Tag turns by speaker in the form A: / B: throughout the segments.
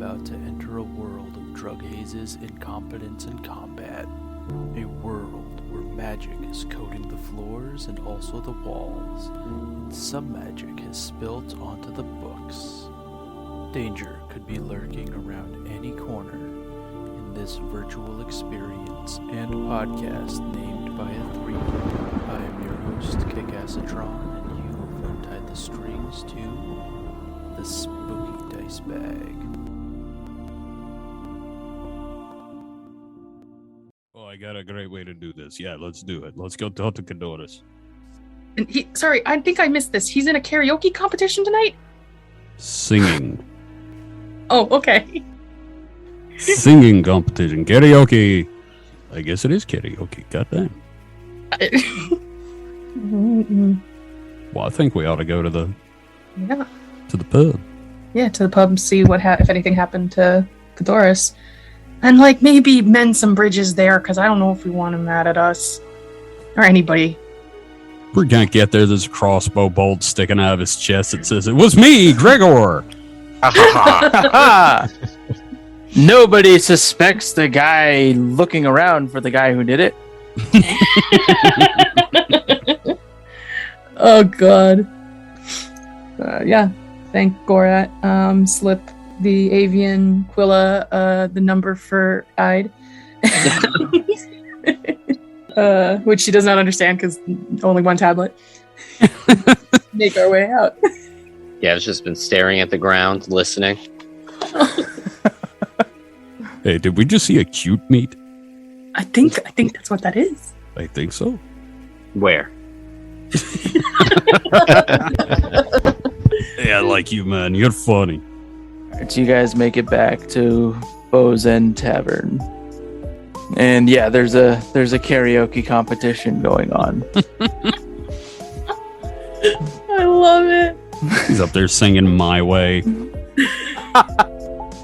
A: about to enter a world of drug hazes, incompetence, and combat. A world where magic is coating the floors and also the walls, and some magic has spilt onto the books. Danger could be lurking around any corner in this virtual experience and podcast named by a three. I am your host, Kickasatron, and you have untied the strings to the Spooky Dice Bag.
B: Oh, I got a great way to do this. Yeah, let's do it. Let's go talk to Cadorus.
C: And sorry, I think I missed this. He's in a karaoke competition tonight?
B: Singing.
C: Oh, okay.
B: Singing competition. Karaoke. I guess it is karaoke. Goddamn. Well, I think we ought to go to the pub.
C: Yeah, to the pub and see what if anything happened to Cadorus. And, maybe mend some bridges there, because I don't know if we want him mad at us. Or anybody.
B: We're gonna get there. There's a crossbow bolt sticking out of his chest that says, "It was me, Gregor."
D: Nobody suspects the guy looking around for the guy who did it.
C: Oh, God. Thank Gorat. Slip the avian Quilla the number for Ide. Which she does not understand because only one tablet. Make our way out.
E: Yeah, I've just been staring at the ground, listening.
B: Hey, did we just see a cute meat?
C: I think that's what that is.
B: I think so.
E: Where?
B: Yeah, I like you, man. You're funny.
D: Alright, so you guys make it back to Bo's End Tavern. And yeah, there's a karaoke competition going on.
C: I love it.
B: He's up there singing "My Way."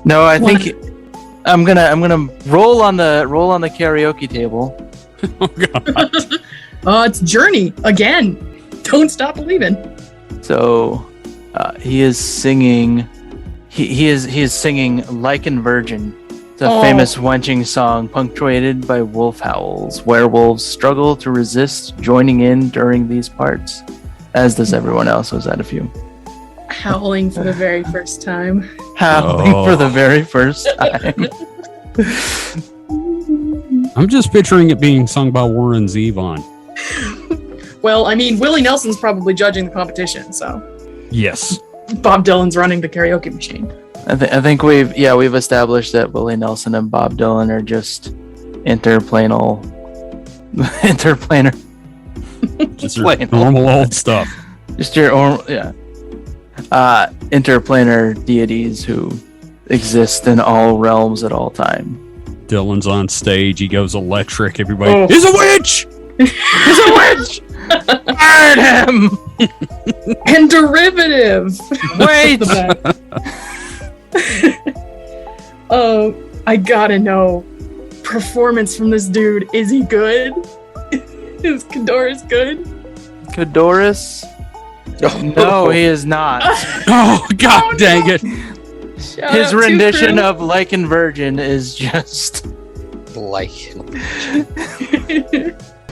D: No, I think I'm gonna roll on the karaoke table.
B: Oh God!
C: Oh, it's Journey again. Don't stop believing.
D: So he is singing. He is singing "Lycan Virgin." It's a famous wenching song punctuated by wolf howls. Werewolves struggle to resist joining in during these parts, as does everyone else who's at a few.
C: Howling for the very first time.
D: Howling for the very first time.
B: I'm just picturing it being sung by Warren Zevon.
C: Well, I mean, Willie Nelson's probably judging the competition, so
B: Yes.
C: Bob Dylan's running the karaoke machine.
D: I think we've established that Willie Nelson and Bob Dylan are just interplanar.
B: Just your normal old stuff.
D: Just your interplanar deities who exist in all realms at all time.
B: Dylan's on stage. He goes electric. Everybody, he's a witch!
D: He's a witch! Burn him!
C: And derivative!
D: Wait!
C: Oh, I gotta know. Performance from this dude. Is he good? Is Cadorus good?
D: Cadorus? No, he is not.
B: Oh, God dang it.
C: Shout
D: His
C: out to
D: rendition
C: Crew.
D: of Lycan Virgin is just...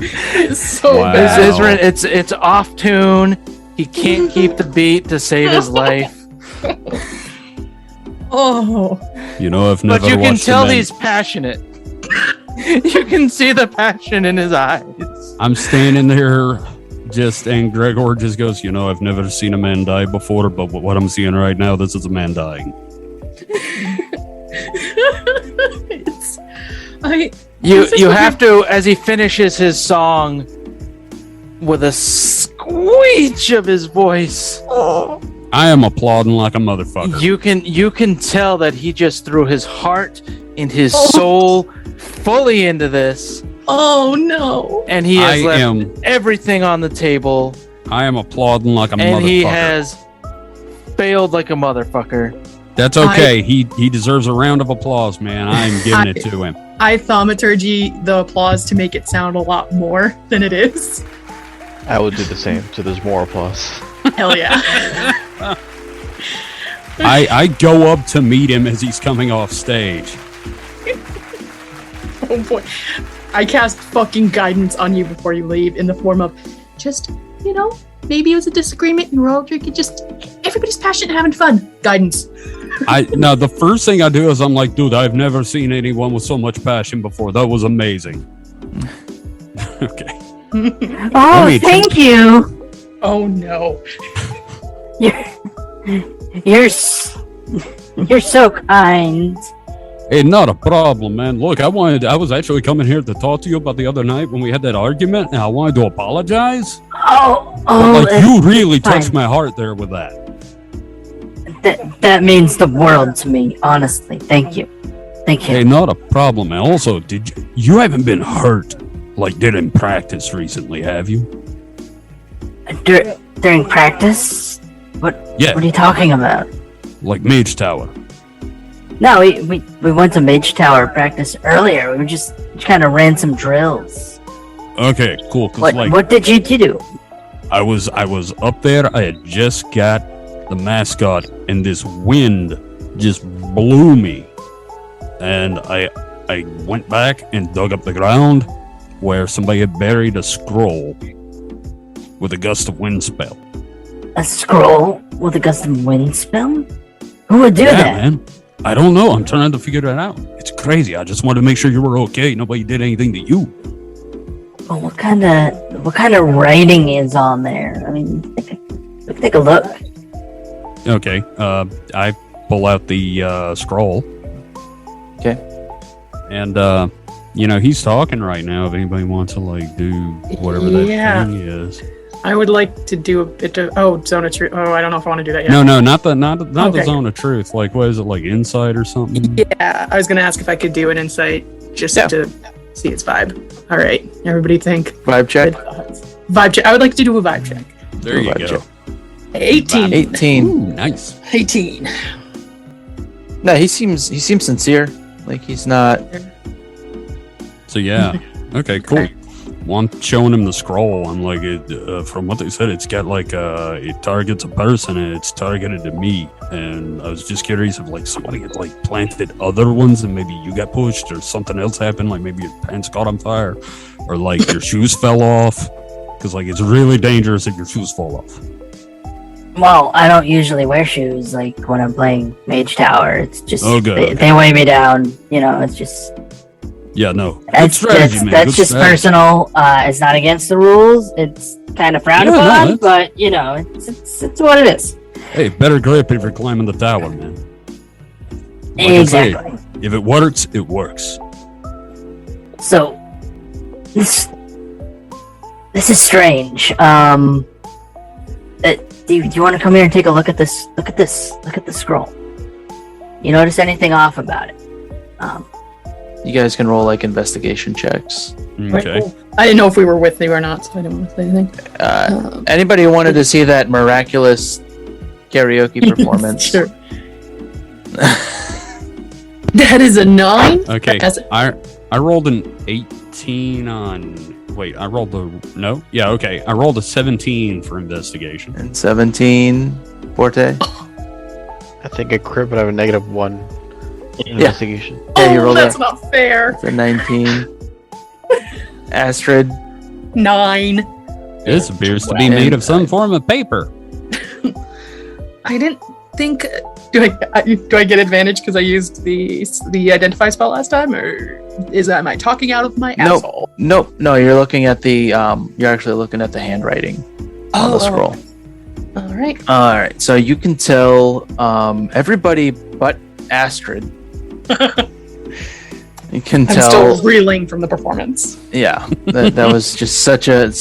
C: It's so
B: Wow.
C: bad.
D: It's off tune. He can't keep the beat to save his life.
C: Oh.
B: You know, I've never
D: But you can
B: watched
D: tell
B: a man-
D: he's passionate. You can see the passion in his eyes.
B: I'm standing there and Gregor just goes, you know, I've never seen a man die before, but what I'm seeing right now, this is a man dying.
D: You have to, as he finishes his song with a squeech of his voice,
B: I am applauding like a motherfucker.
D: you can tell that he just threw his heart and his soul fully into this,
C: Oh no.
D: and he has left everything on the table,
B: I am applauding like a motherfucker.
D: and he has failed like a motherfucker.
B: That's okay. He deserves a round of applause, man. I'm giving it to him.
C: I thaumaturgy the applause to make it sound a lot more than it is.
F: I would do the same, so there's more applause.
C: Hell yeah.
B: I go up to meet him as he's coming off stage.
C: Oh boy. I cast fucking guidance on you before you leave in the form of just, maybe it was a disagreement and we're all drinking, just everybody's passionate and having fun. Guidance.
B: Now the first thing I do is I'm like, dude, I've never seen anyone with so much passion before. That was amazing. Okay.
F: Oh, thank you.
C: Oh no.
F: You're so kind.
B: Hey, not a problem, man. Look, I was actually coming here to talk to you about the other night when we had that argument, and I wanted to apologize.
F: Oh,
B: You really
F: fine.
B: touched my heart there with that.
F: That means the world to me, honestly. Thank you.
B: Hey, not a problem. And also, you haven't been hurt like during practice recently, have you?
F: During practice?
B: Yeah,
F: What are you talking about?
B: like Mage Tower.
F: No, we went to Mage Tower practice earlier. We just kind of ran some drills.
B: Okay, cool. 'Cause,
F: What did you do?
B: I was up there. I had just got the mascot, and this wind just blew me. And I went back and dug up the ground where somebody had buried a scroll with a gust of wind spell.
F: A scroll with a gust of wind spell? Who would do that?
B: Man. I don't know. I'm trying to figure that out. It's crazy. I just wanted to make sure you were okay. Nobody did anything to you.
F: Well, what kind of writing is on there? I mean, take a look.
B: Okay. I pull out the scroll.
D: Okay.
B: And he's talking right now. If anybody wants to do whatever that
C: Yeah.
B: thing is.
C: I would like to do a bit of Zone of Truth. Oh, I don't know if I want to do that yet.
B: No, not the
C: Okay.
B: Zone of Truth. Like, what is it? Like Insight or something?
C: Yeah, I was gonna ask if I could do an insight just
D: Yeah.
C: to see its vibe. All right, everybody think.
D: Vibe check.
C: Good thoughts. Vibe check. I would like to do a vibe check.
B: There you
D: Vibe
B: go.
D: check.
C: 18.
D: 18.
B: Ooh, nice.
C: 18.
D: No, he seems sincere. Like he's not.
B: So yeah. Okay, cool. Well, I'm showing him the scroll. I'm like, from what they said, it's got it targets a person, and it's targeted to me. And I was just curious if somebody had planted other ones, and maybe you got pushed, or something else happened. Like maybe your pants caught on fire, or your shoes fell off. Because it's really dangerous if your shoes fall off.
F: Well, I don't usually wear shoes when I'm playing Mage Tower. It's just
B: good.
F: they weigh me down. It's just
B: Yeah, no. Good
F: that's
B: strategy, man.
F: that's
B: Good
F: just
B: strategy.
F: personal. It's not against the rules. It's kind of frowned
B: Yeah, no,
F: upon,
B: that's-
F: but it's what it is.
B: Hey, better grip if you're climbing the tower, man. Like I say,
F: Exactly.
B: if it works, it works.
F: So this is strange. Do you want to come here and take a look at this? Look at this. Look at the scroll. You notice anything off about it?
D: You guys can roll investigation checks.
C: Right,
B: Okay.
C: cool. I didn't know if we were with you or not, so I didn't want to say anything.
D: Anybody who wanted to see that miraculous karaoke performance?
C: Sure. That is a 9.
B: Okay.
C: That's-
B: I rolled an 18 on. Wait, I rolled no. Yeah, okay. I rolled a 17 for investigation.
D: And 17, Forte.
E: I think a crit would have a -1 in investigation.
D: Yeah, you
C: Oh,
D: rolled
C: that's
D: a,
C: not fair.
D: it's a 19. Astrid.
C: 9.
B: This appears to be made of some form of paper.
C: I didn't think. Do I get advantage because I used the identify spell last time, or am I talking out of my
D: Nope.
C: asshole?
D: Nope. No, you're looking at the you're actually looking at the handwriting on the scroll.
C: All right.
D: All right. So you can tell everybody but Astrid. You can
C: I'm
D: tell.
C: still reeling from the performance.
D: Yeah, that was just such an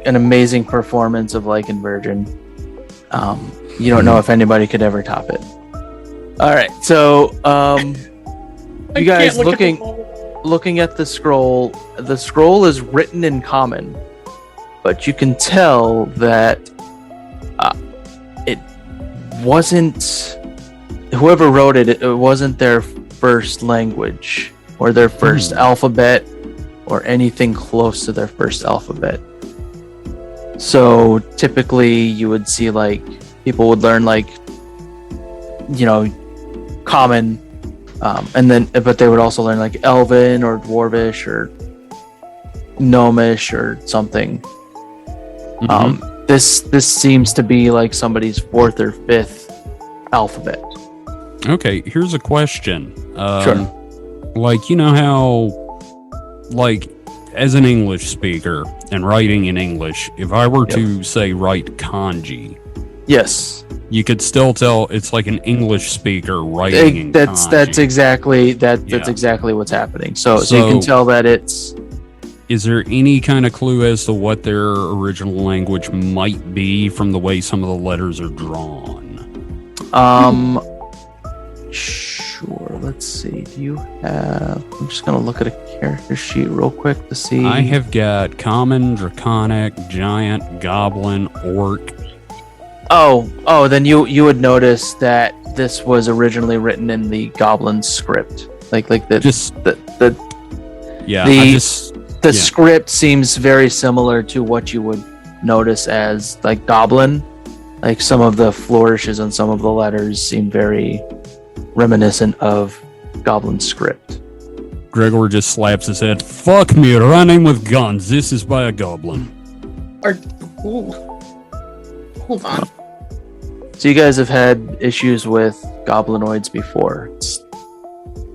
D: amazing performance of Lycan Virgin. You don't know if anybody could ever top it. All right, so you guys looking at the scroll. The scroll is written in common, but you can tell that it wasn't whoever wrote it. It wasn't their first language or their first alphabet or anything close to their first alphabet. So typically you would see people would learn common, but they would also learn like Elven or Dwarvish or Gnomish or something. This seems to be like somebody's 4th or 5th alphabet.
B: Okay, here's a question.
D: Sure.
B: Like, you know how, like, as an English speaker and writing in English, if I were to say write kanji,
D: Yes,
B: you could still tell it's like an English speaker writing in kanji.
D: that's exactly what's happening. So you can tell that it's.
B: Is there any kind of clue as to what their original language might be from the way some of the letters are drawn?
D: Sure. Let's see. Do you have? I'm just gonna look at a character sheet real quick to see.
B: I have got common, draconic, giant, goblin, orc.
D: Oh, then you would notice that this was originally written in the goblin script, like the the script seems very similar to what you would notice as like goblin. Like some of the flourishes on some of the letters seem very reminiscent of goblin script.
B: Gregor just slaps his head. Fuck me, running with guns. This is by a goblin.
C: Hold on.
D: So you guys have had issues with goblinoids before.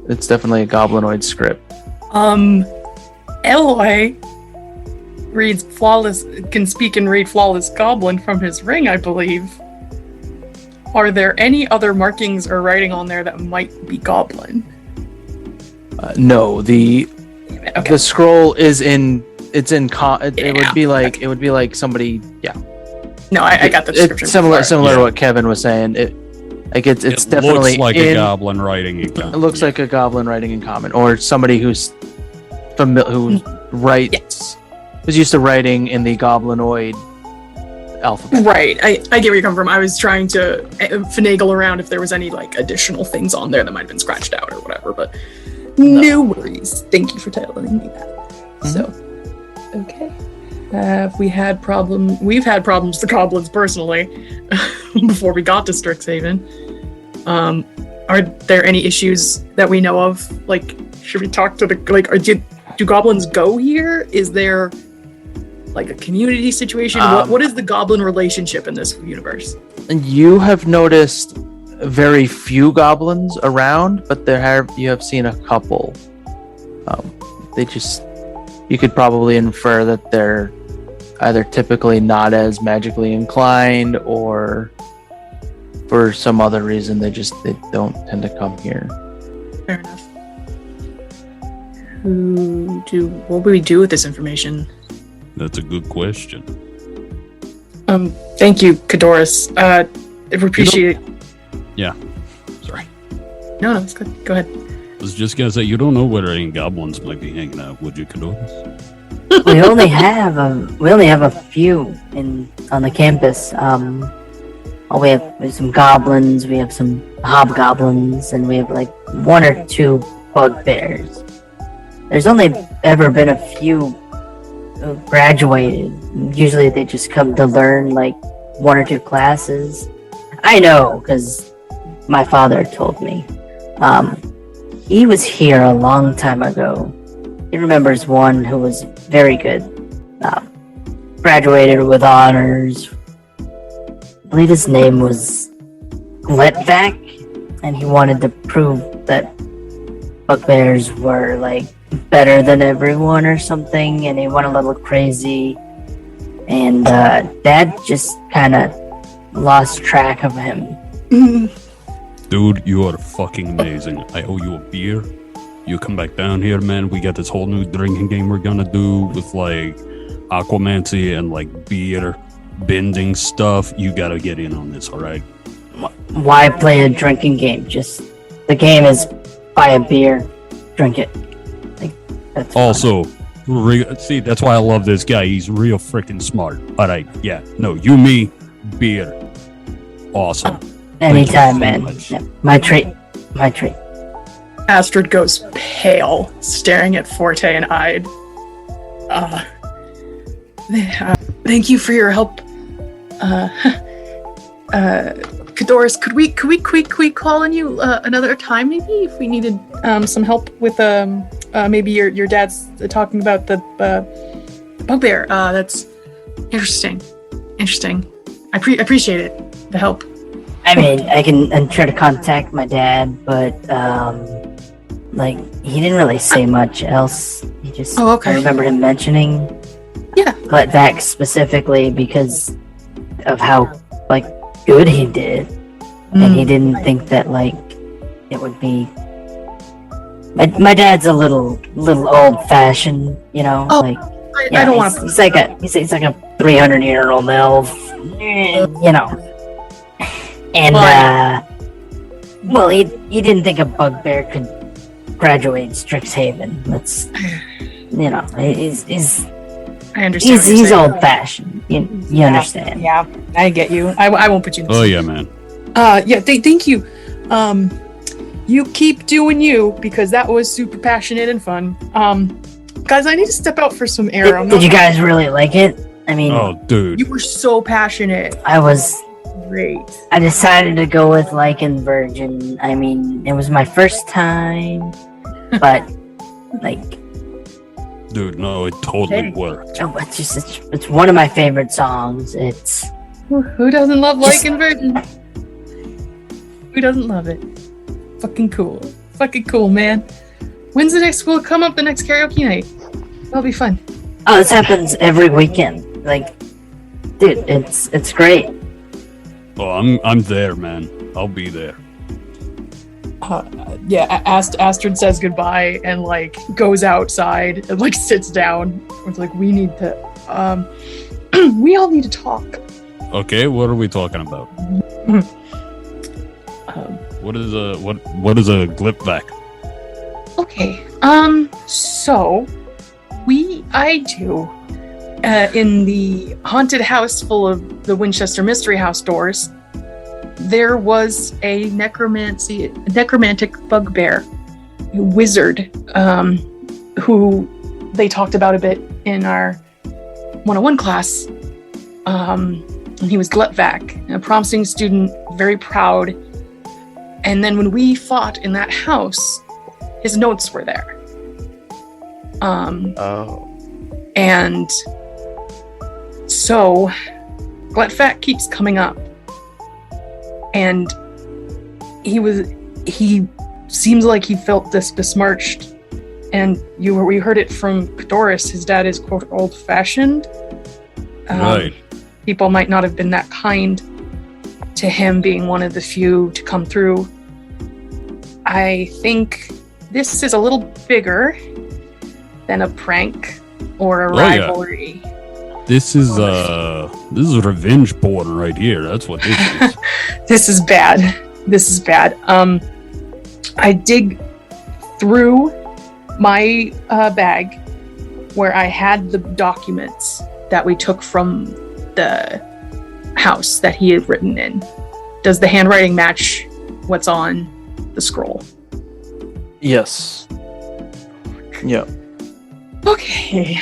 D: It's definitely a goblinoid script.
C: Eloy reads flawless, can speak and read flawless goblin from his ring, I believe. Are there any other markings or writing on there that might be goblin?
D: No, the scroll is in. It's in. It would be like somebody. Yeah.
C: No, I got the description.
D: It's similar to what Kevin was saying. It's definitely
B: looks like a goblin writing in common.
D: It looks like a goblin writing in common, or somebody who's who's used to writing in the goblinoid alphabet.
C: Right. I get where you're coming from. I was trying to finagle around if there was any like additional things on there that might have been scratched out or whatever, but no worries. Thank you for telling me that. Mm-hmm. So, okay. We've had problems with the goblins personally before we got to Strixhaven. Are there any issues that we know of? Like, should we talk to do goblins go here? Is there like a community situation? What is the goblin relationship in this universe?
D: You have noticed very few goblins around, but you have seen a couple. You could probably infer that they're either typically not as magically inclined, or for some other reason they don't tend to come here.
C: Fair enough. What would we do with this information?
B: That's a good question.
C: Thank you, Kadoris. I appreciate it.
B: Yeah. Sorry.
C: No, it's good. Go ahead.
B: I was just gonna say, you don't know where any goblins might be hanging out, would you, Kadoris?
F: we only have a few on the campus. We have some goblins, we have some hobgoblins, and we have like 1 or 2 bugbears. There's only ever been a few who graduated. Usually they just come to learn like 1 or 2 classes. I know, because my father told me. He was here a long time ago. He remembers one who was very good. Graduated with honors. I believe his name was Gletvak, and he wanted to prove that bugbears were like better than everyone or something, and he went a little crazy. And Dad just kind of lost track of him.
B: Dude, you are fucking amazing. I owe you a beer. You come back down here, man. We got this whole new drinking game we're gonna do with like aquamancy and like beer bending stuff. You gotta get in on this, alright?
F: Why play a drinking game? Just the game is buy a beer, drink it. Like, that's
B: also see, that's why I love this guy. He's real freaking smart. Alright, yeah. No, you, me, beer. Awesome.
F: Anytime, man. Yeah, my treat.
C: Astrid goes pale, staring at Forte and Ide. Thank you for your help, Doris, could we call on you another time maybe if we needed some help with maybe your dad's talking about the bugbear. That's interesting. I appreciate it. The help.
F: I mean, I'm try to contact my dad, but like he didn't really say much else. He just
C: Oh, okay.
F: I remember him mentioning Gletvac specifically because of how like good he did, and he didn't think that like it would be. My dad's a little old fashioned, you know.
C: Oh,
F: like
C: I don't want to.
F: He's like a 300-year-old elf, you know. And well, he didn't think a bugbear could graduate Strixhaven. That's, you know, he's
C: I understand. what you're
F: he's
C: saying.
F: old fashioned. You understand?
C: Yeah, I get you. I won't put you in this.
B: Oh yeah, man.
C: Thank you. You keep doing you because that was super passionate and fun. Guys, I need to step out for some air.
F: Did you guys really like it? I mean,
B: Oh, dude.
C: You were so passionate.
F: I decided to go with Lycan Virgin. I mean, it was my first time, but like,
B: Dude, no, it totally
C: Hey.
B: worked.
F: oh, it's one of my favorite songs. It's
C: Who doesn't love
F: Just-
C: Lycan Virgin? Who doesn't love it? Fucking cool, man. When's the next? We'll come up the next karaoke night. That'll be fun.
F: oh, this happens every weekend. Like, dude, it's great.
B: Oh, I'm there, man. I'll be there.
C: Astrid says goodbye and like goes outside and like sits down. It's like we need to we all need to talk.
B: Okay, what are we talking about?
C: Um,
B: What is a Glipvac?
C: okay. So I do in the haunted house full of the Winchester Mystery House doors, there was a necromantic bugbear, a wizard, who they talked about a bit in our 101 class. He was Gletvac, a promising student, very proud. And then when we fought in that house, his notes were there.
E: Oh.
C: And so Gletvac keeps coming up. And he seems like he felt this besmirched. And we heard it from Doris. His dad is, quote, old fashioned.
B: Right.
C: People might not have been that kind to him, being one of the few to come through. I think this is a little bigger than a prank or a
B: Oh, yeah.
C: rivalry.
B: This is revenge porn right here. That's what this is.
C: This is bad. I dig through my bag where I had the documents that we took from the house that he had written in. Does the handwriting match what's on the scroll?
D: Yes. Yeah.
C: Okay.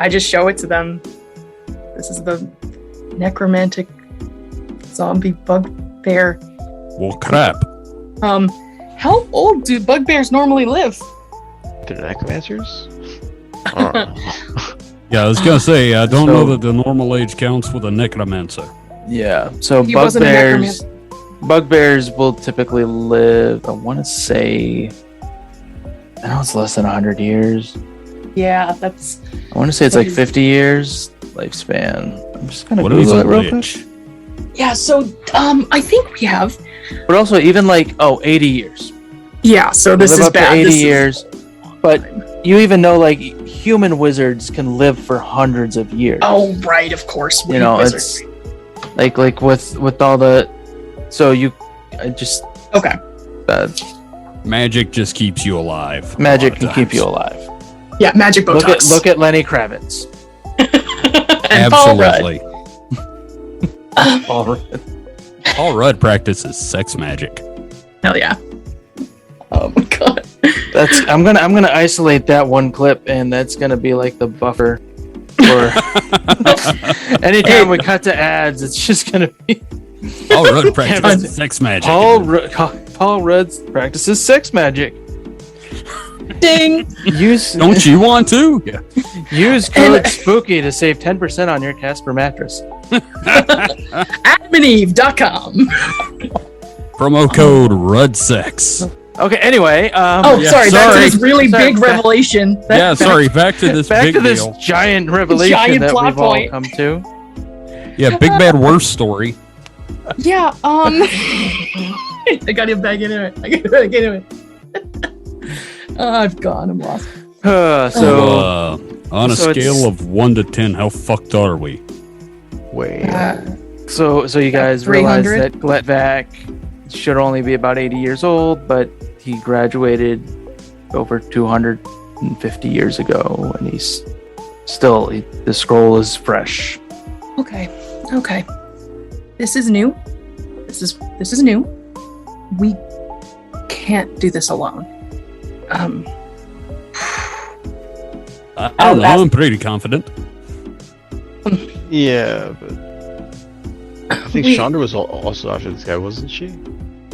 C: I just show it to them. This is the necromantic zombie bugbear.
B: Well, crap.
C: How old do bugbears normally live?
E: They're necromancers? Oh.
B: Yeah, I was gonna say I don't
D: So-
B: know that the normal age counts with a necromancer.
D: Yeah. So
C: He wasn't a
D: bugbears will typically live, I want to say, I know it's less than 100 years.
C: Yeah, that's.
D: I want to say it's like 50 years lifespan. I'm just gonna
B: What is
D: Google
B: a
D: it real quick.
B: lich?
C: Yeah, so I think we have.
D: But also even like 80 years.
C: Yeah, so this
D: live
C: is
D: up
C: bad.
D: to 80
C: This is-
D: years. But you even know like human wizards can live for hundreds of years.
C: Oh, right, of course.
D: You know,
C: wizards.
D: it's like with all the, so I just
C: okay.
B: Magic just keeps you alive. a
D: magic
B: lot of
D: can keep
B: times.
D: you alive.
C: Yeah, magic Botox.
D: Look at Lenny Kravitz.
C: and Paul Rudd.
B: Absolutely. Paul Rudd practices sex magic.
C: Hell yeah. Oh my god.
D: I'm gonna isolate that one clip, and that's gonna be like the buffer For anytime we cut to ads, it's just gonna be
B: Paul Rudd practices sex magic.
D: Paul Rudd practices sex magic.
C: Ding!
D: Use
B: Don't you want to? Yeah.
D: use code SPOOKY to save 10% on your Casper mattress.
C: AdamandEve.com.
B: Promo code RUDSEX.
D: Okay. Anyway.
C: Oh,
B: Yeah,
C: sorry. Back to
B: sorry.
C: this really
D: Sorry,
C: big
D: back-
C: revelation.
B: Yeah, sorry. Back to this
D: Back
B: big
D: to this
B: deal.
D: giant revelation
C: Giant
D: that
C: plot
D: we've all
C: point.
D: come to.
B: Yeah, big bad worst story.
C: Yeah. I gotta get back into it. I gotta get into it. I've gone. I'm lost.
D: So
B: On a
D: so it's-
B: scale of 1 to 10, how fucked are we?
E: Way.
D: So you guys realize
C: 300?
D: that Gletvak should only be about 80 years old, but he graduated over 250 years ago, and he's still the scroll is fresh.
C: Okay. Okay. This is new. This is new. We can't do this alone.
B: I don't know. I'm pretty confident.
E: Yeah, but I think
C: We-
E: Chandra was also after this guy, wasn't she?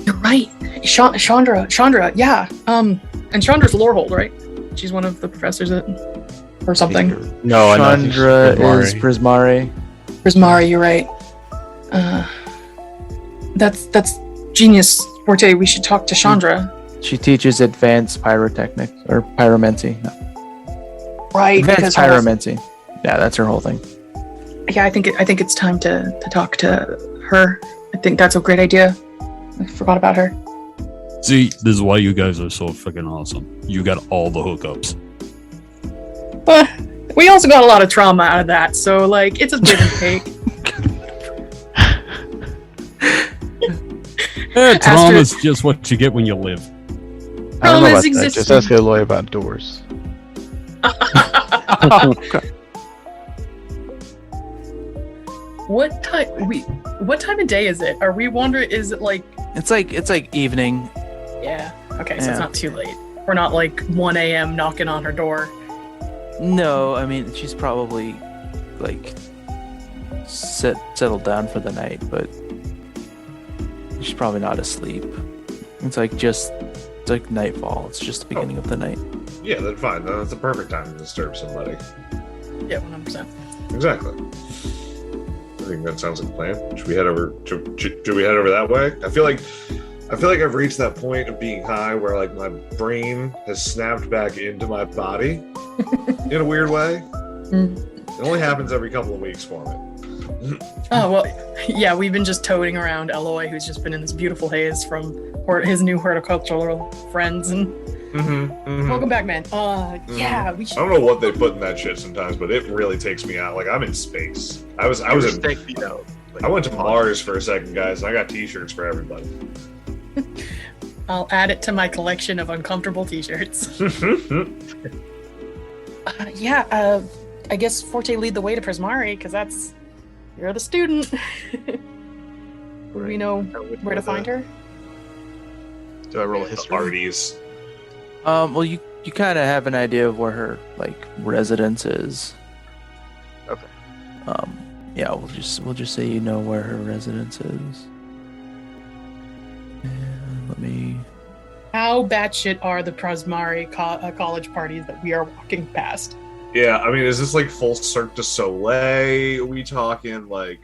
C: You're right. Chandra, yeah. And Chandra's Lorehold, right? She's one of the professors at or something.
E: No, I know.
D: Chandra is Prismari.
C: Prismari, you're right. That's genius, Forte. We should talk to Chandra.
D: She teaches advanced pyrotechnics or pyromancy. No,
C: Right.
D: advanced pyromancy. Yeah, that's her whole thing.
C: Yeah, I think it's time to talk to her. I think that's a great idea. I forgot about her.
B: See, this is why you guys are so freaking awesome. You got all the hookups.
C: But we also got a lot of trauma out of that, so like it's a give and take.
B: Trauma's just what you get when you live.
E: I don't know
C: Trauma's
E: about that.
C: existing.
E: Just ask Eloy about doors.
C: What time of day is it? Are we wondering? Is it like?
D: It's like evening.
C: Yeah. Okay, so
D: Yeah.
C: it's not too late. We're not like 1 a.m. knocking on her door.
D: No, I mean she's probably like settled down for the night, but she's probably not asleep. It's like nightfall. It's just the beginning of the night.
G: Yeah, then fine. Then that's the perfect time to disturb somebody.
C: Yeah, 100%.
G: Exactly. I think that sounds like a plan. Should we head over? Should we head over that way? I feel like I've reached that point of being high where like my brain has snapped back into my body in a weird way. It only happens every couple of weeks for me.
C: Oh well, yeah. We've been just toting around Eloy, who's just been in this beautiful haze from his new horticultural friends, and welcome back, man. Yeah, we
G: I
C: should.
G: don't know what they put in that shit sometimes, but it really takes me out. Like I'm in space. I was in. I went to Mars for a second, guys, and I got T-shirts for everybody.
C: I'll add it to my collection of uncomfortable T-shirts. I guess Forte lead the way to Prismari, because you're the student. Do we know where to find her?
E: Do I roll a
G: The
E: history?
G: parties.
D: Well, you kind of have an idea of where her residence is.
E: Okay.
D: Yeah, we'll just say you know where her residence is. And let me.
C: How batshit are the Prismari college parties that we are walking past?
G: Yeah, I mean, is this like full Cirque du Soleil? Are we talking like?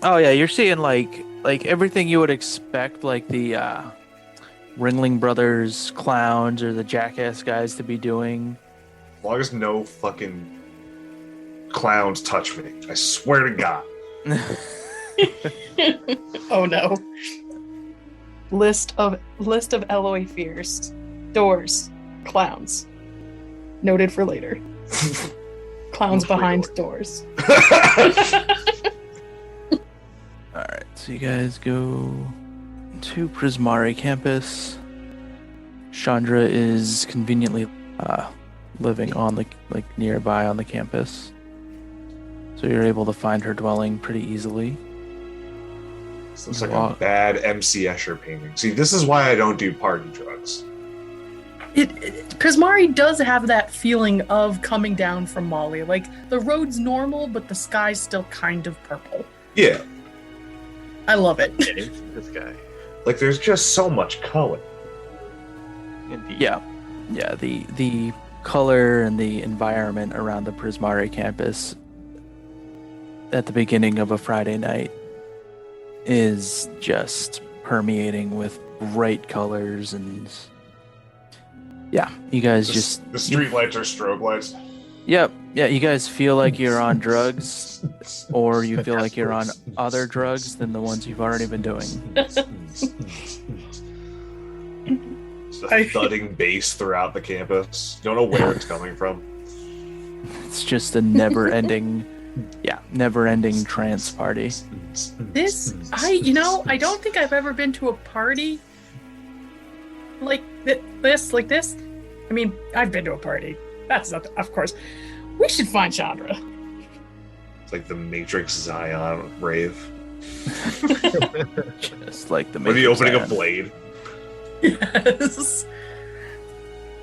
D: Oh yeah, you're seeing like everything you would expect, like the Ringling Brothers clowns or the Jackass guys to be doing.
G: As long as no fucking clowns touch me, I swear to God.
C: Oh no. List of Eloy fears. Doors. Clowns. Noted for later. Clowns behind doors.
D: Alright, so you guys go to Prismari campus. Chandra is conveniently living on the nearby on the campus. So you're able to find her dwelling pretty easily.
G: This looks like a bad MC Escher painting. See, this is why I don't do party drugs.
C: Prismari does have that feeling of coming down from Molly. Like, the road's normal, but the sky's still kind of purple.
G: Yeah,
C: I love it.
E: This guy.
G: like there's just so much color.
E: Indeed.
D: Yeah, the color and the environment around the Prismari campus at the beginning of a Friday night is just permeating with bright colors, and yeah, you guys
G: The street lights are strobe lights.
D: yeah, you guys feel like you're on drugs, or you feel like you're on other drugs than the ones you've already been doing.
G: It's a thudding bass throughout the campus. You don't know where it's coming from.
D: It's just a never-ending trance party.
C: I don't think I've ever been to a party like this. I mean, I've been to a party. That's not, of course. We should find Chandra.
G: It's like the Matrix Zion rave.
D: Just like the
G: Or the
D: Matrix
G: opening of
D: Zion.
G: Blade.
C: Yes.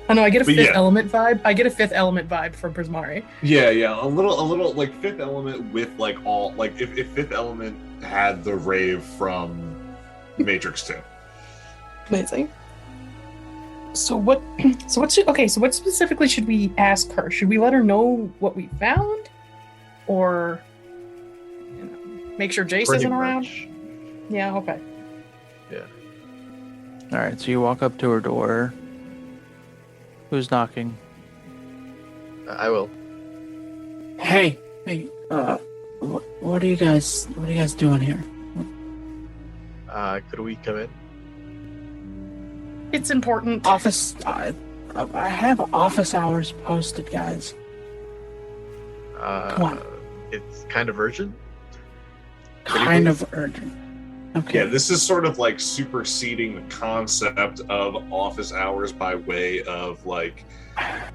C: I know. I get a
G: But
C: Fifth
G: yeah.
C: Element vibe. I get a Fifth Element vibe from Prismari.
G: Yeah, a little like Fifth Element with like all like if Fifth Element had the rave from Matrix 2.
C: Amazing. So what? So what specifically should we ask her? Should we let her know what we found, or make sure Jace
E: Pretty
C: isn't around?
E: much.
C: Yeah. Okay.
D: All right, so you walk up to her door. Who's knocking?
E: I will.
H: Hey, what are you guys doing here?
E: Could we come in?
C: It's important.
H: Office, I have office hours posted, guys. Come on.
E: It's kind of urgent.
H: Kind of urgent. Okay.
G: Yeah, this is sort of like superseding the concept of office hours by way of like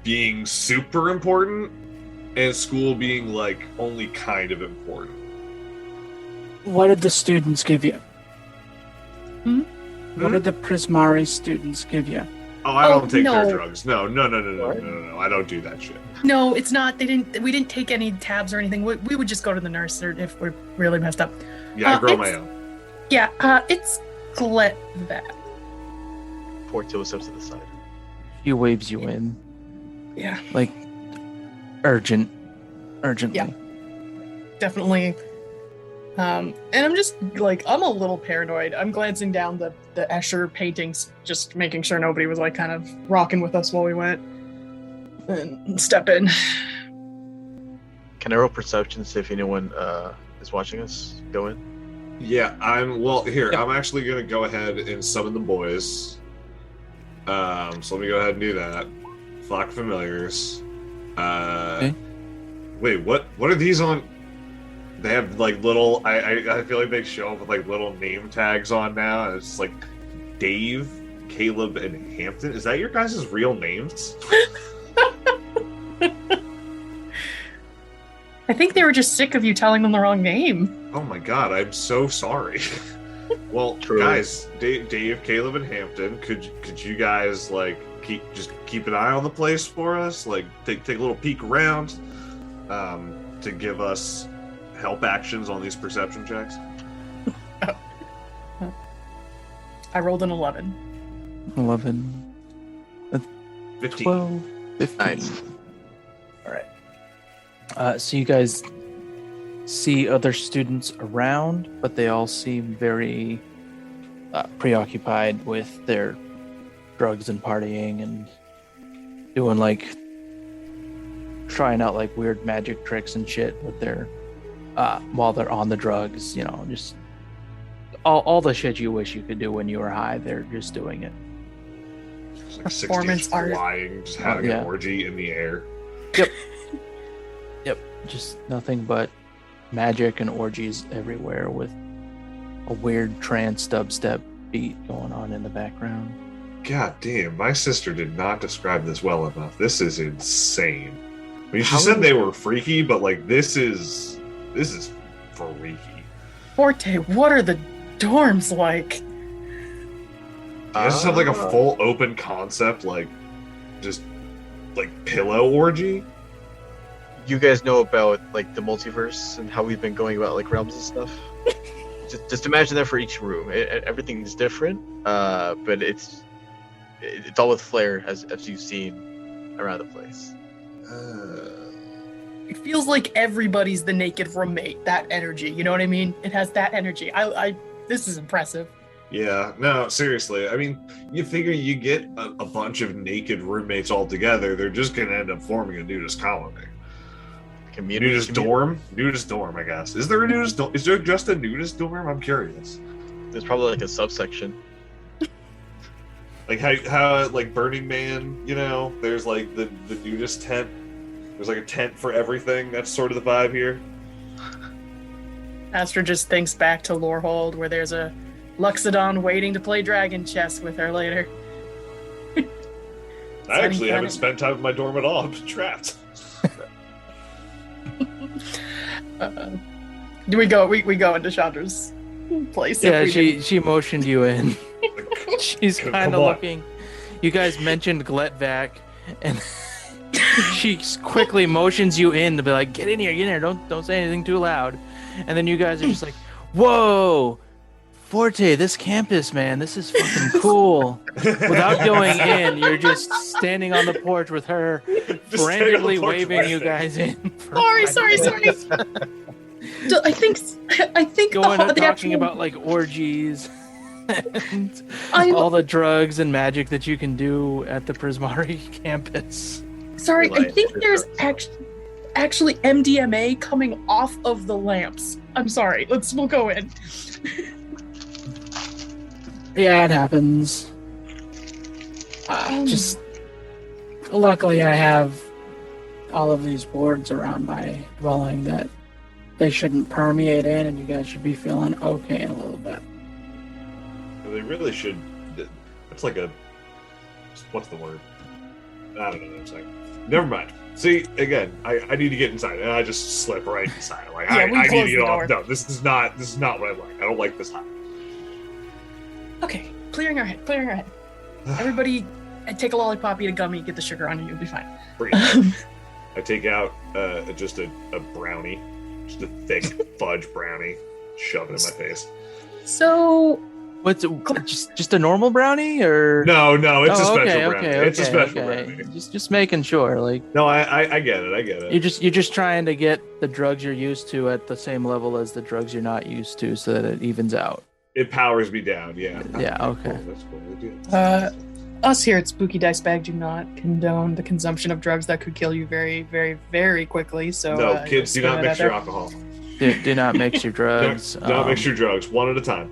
G: being super important and school being like only kind of important.
H: What did the students give you?
C: Hmm?
H: What did the Prismari students give you?
G: Oh, I don't take
C: no.
G: their drugs. No. I don't do that shit.
C: No, it's not. We didn't take any tabs or anything. We would just go to the nurse if we're really messed up.
G: Yeah, I grow
C: it's-
G: my own.
C: Yeah. It's Glet that.
E: Portillo steps to the side.
D: He waves you in,
C: Yeah.
D: like urgently.
C: Yeah. Definitely. And I'm just like, I'm a little paranoid. I'm glancing down the Escher paintings, just making sure nobody was like kind of rocking with us while we went. And step in.
E: Can I roll perception, see if anyone is watching us go in?
G: Yeah, I'm actually gonna go ahead and summon the boys. So let me go ahead and do that. Flock of Familiars.
D: Okay.
G: Wait, what are these on? They have like little I feel like they show up with like little name tags on now, and it's like Dave, Caleb, and Hampton. Is that your guys' real names?
C: I think they were just sick of you telling them the wrong name.
G: Oh my god, I'm so sorry. Well,
E: True.
G: guys, Dave, Caleb, and Hampton, could you guys like keep an eye on the place for us? Like take a little peek around, to give us help actions on these perception checks.
C: I rolled an 11.
D: 11,
G: 15.
D: 12, 15.
E: Nice.
D: All right. So you guys see other students around, but they all seem very preoccupied with their drugs and partying and doing like trying out like weird magic tricks and shit with their while they're on the drugs, you know, just all the shit you wish you could do when you were high, they're just doing it.
G: It's like
C: Performance
G: 60s
C: art.
G: flying, just having
D: Yeah.
G: an orgy in the air.
D: Yep, just nothing but magic and orgies everywhere with a weird trance dubstep beat going on in the background.
G: God damn, my sister did not describe this well enough. This is insane. I mean, she
E: How
G: said
E: many-
G: they were freaky, but like this is freaky.
C: Forte, what are the dorms like?
G: You guys just have like a full open concept, like just like pillow orgy.
E: You guys know about like the multiverse and how we've been going about like realms and stuff. just imagine that for each room. Everything's different, but it's all with flair as you've seen around the place.
C: It feels like everybody's the naked roommate. That energy, you know what I mean? It has that energy. This is impressive.
G: Yeah, no, seriously. I mean, you figure you get a bunch of naked roommates all together, they're just gonna end up forming a nudist colony. Nudist dorm, I guess. Is there a nudist dorm? Is there just a nudist dorm? I'm curious.
E: There's probably like a subsection.
G: Like how like Burning Man, you know, there's like the nudist tent. There's like a tent for everything. That's sort of the vibe here.
C: Astra just thinks back to Lorehold, where there's a Luxodon waiting to play dragon chess with her later.
G: I actually haven't spent time in my dorm at all. I've been trapped.
C: Do we go? We go into Chandra's place.
D: Yeah, she motioned you in. She's
G: Come
D: kind of
G: on.
D: looking. You guys mentioned Gletvac, and she quickly motions you in to be like, "Get in here! Don't say anything too loud." And then you guys are just like, "Whoa, Forte! This campus, man, this is fucking cool." Without going in, you're just standing on the porch with her,
G: Just
D: frantically
G: standing on the porch
D: waving
G: right
D: you
G: there.
D: guys in.
C: Sorry. I think
D: Going
C: the
D: up talking
C: actual,
D: about like orgies and
C: I'm-
D: all the drugs and magic that you can do at the Prismari campus.
C: Sorry, I
E: Like,
C: think there's actually MDMA coming off of the lamps. I'm sorry. We'll go in.
H: Yeah, it happens. Just luckily, I have all of these boards around my dwelling that they shouldn't permeate in, and you guys should be feeling okay in a little bit.
G: They really should. It's like a. What's the word? I don't know what I'm saying. Never mind. See, again, I need to get inside, and I just slip right inside. Like
C: Yeah, we
G: I need
C: close
G: to get
C: the
G: off.
C: door.
G: No, this is not what I like. I don't like this high.
C: Okay, clearing our head. Everybody, take a lollipop, eat a gummy, get the sugar on you. You'll be fine.
G: Breathe. I take out just a brownie, just a thick fudge brownie, shove it in my face.
C: So,
D: What's just a normal brownie or
G: No, it's a
D: Oh,
G: special brownie. It's a special brownie.
D: Just making sure. Like
G: No, I get it.
D: you're just trying to get the drugs you're used to at the same level as the drugs you're not used to, so that it evens out.
G: It powers me down. Yeah.
D: Yeah, okay.
G: Cool, that's cool. They do.
C: us here at Spooky Dice Bag do not condone the consumption of drugs that could kill you very, very, very quickly. So,
G: No, kids,
C: just
G: do
C: throw
G: not
C: that
G: mix
C: out
G: your
C: there.
G: alcohol.
D: Do not mix your drugs.
G: Do not mix your drugs. One at a time.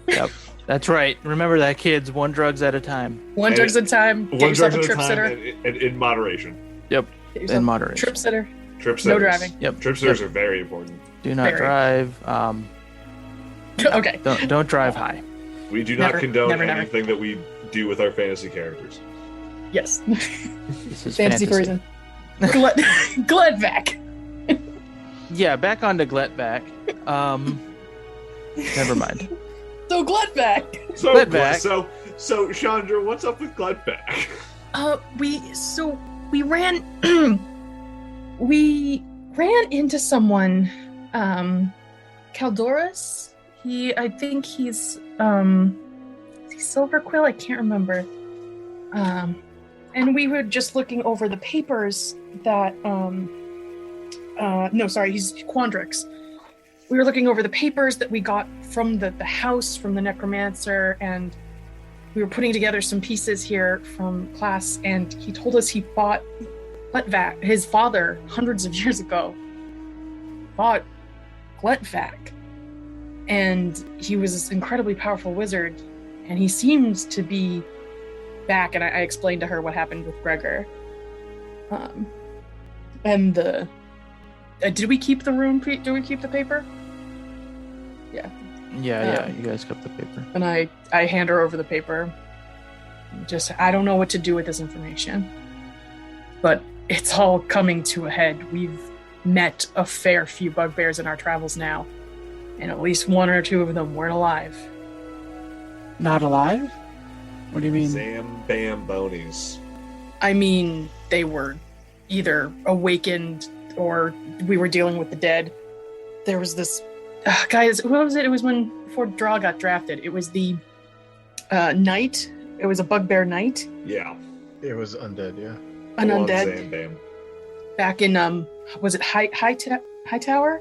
D: Yep, that's right. Remember that, kids. One drugs at a time.
C: One
G: And
C: drugs at a time. Get
G: One
C: yourself
G: drugs
C: a
G: at a
C: trip
G: time
C: sitter.
G: and in moderation.
D: Yep,
C: Get yourself
D: in
C: a
D: moderation.
C: Trip sitter.
G: Trip
C: No
G: sitters.
C: driving.
D: Yep.
G: Trip sitters are very important.
D: Do not
C: Very.
D: drive.
C: Okay.
D: Don't drive high.
G: We do not
C: Never,
G: condone
C: never.
G: anything that we do with our fantasy characters.
C: Yes.
D: This is
C: Fantasy tourism. Gledvac.
D: Yeah, back onto Gletvac. Never mind.
C: So Gledvac.
G: So,
D: Gledvac.
G: so Chandra, what's up with Gledvac?
C: We ran we ran into someone, Caldoris. I think he's is he Silver Quill? I can't remember. And we were just looking over the papers that no, sorry, he's Quandrix. We were looking over the papers that we got from the house, from the necromancer, and we were putting together some pieces here from class, and he told us he fought Gletvac, his father, hundreds of years ago. Fought Gletvac. And he was this incredibly powerful wizard, and he seems to be back, and I explained to her what happened with Gregor. And the... did we keep the rune? Did we keep the paper? Yeah.
D: Yeah, you guys kept the paper.
C: And I hand her over the paper. I don't know what to do with this information. But it's all coming to a head. We've met a fair few bugbears in our travels now. And at least one or two of them weren't alive.
H: Not alive? What do you mean?
G: Zambambonies.
C: I mean, they were either awakened or we were dealing with the dead. There was this guys. What was it? It was before Draw got drafted. It was the knight. It was a bugbear knight.
G: Yeah.
E: It was undead, yeah.
C: An
G: Go on,
C: undead.
G: Zandan.
C: Back in was it Hightower?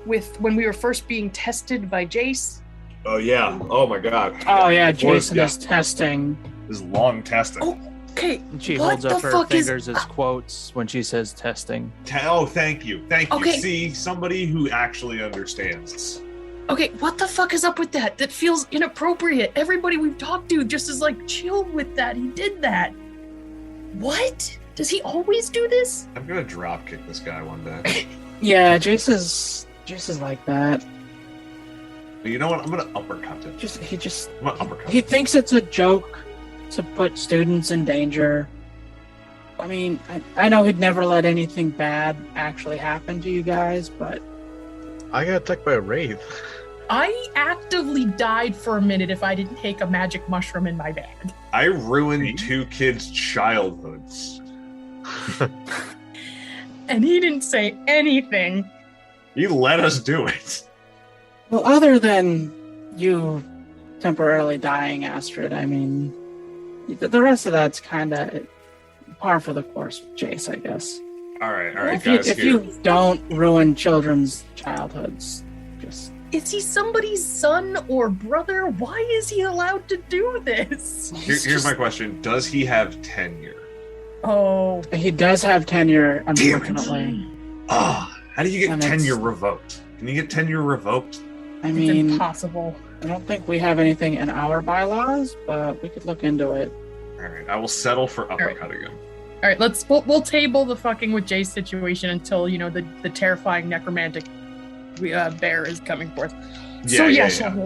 C: With when we were first being tested by Jace.
G: Oh yeah. Oh my god.
H: Oh yeah,
G: Before-
H: Jason is testing.
G: This is long testing.
C: Oh. Okay.
D: And she
C: What
D: holds up
C: the
D: her
C: fuck is-
D: fingers as quotes when she says testing.
G: Oh, thank you. Thank you.
C: Okay.
G: See, somebody who actually understands.
C: Okay, what the fuck is up with that? That feels inappropriate. Everybody we've talked to just is like chill with that. He did that. What? Does he always do this?
G: I'm gonna drop kick this guy one day.
H: Yeah, Jace is like that.
G: But you know what? I'm gonna uppercut him.
H: He
G: I'm gonna uppercut
H: he
G: him.
H: thinks it's a joke to put students in danger. I mean, I know he'd never let anything bad actually happen to you guys, but
E: I got attacked by a wraith.
C: I actively died for a minute if I didn't take a magic mushroom in my bag.
G: I ruined two kids' childhoods.
C: And he didn't say anything.
G: You let us do it.
H: well, other than you temporarily dying, Astrid, I mean, the rest of that's kind of par for the course with Jace, I guess.
G: All right,
H: if
G: guys.
H: if you don't ruin children's childhoods, just
C: Is he somebody's son or brother? Why is he allowed to do this?
G: Here's my question: does he have tenure?
C: Oh,
H: he does have tenure,
G: Damn it.
H: unfortunately.
G: Ah, how do you get
H: And it's-
G: tenure revoked? Can you get tenure revoked?
H: I
C: it's
H: mean,
C: impossible.
H: I don't think we have anything in our bylaws, but we could look into it.
G: All right, I will settle for uppercutting him.
C: All right, we'll table the fucking with Jace situation until the terrifying necromantic bear is coming forth. So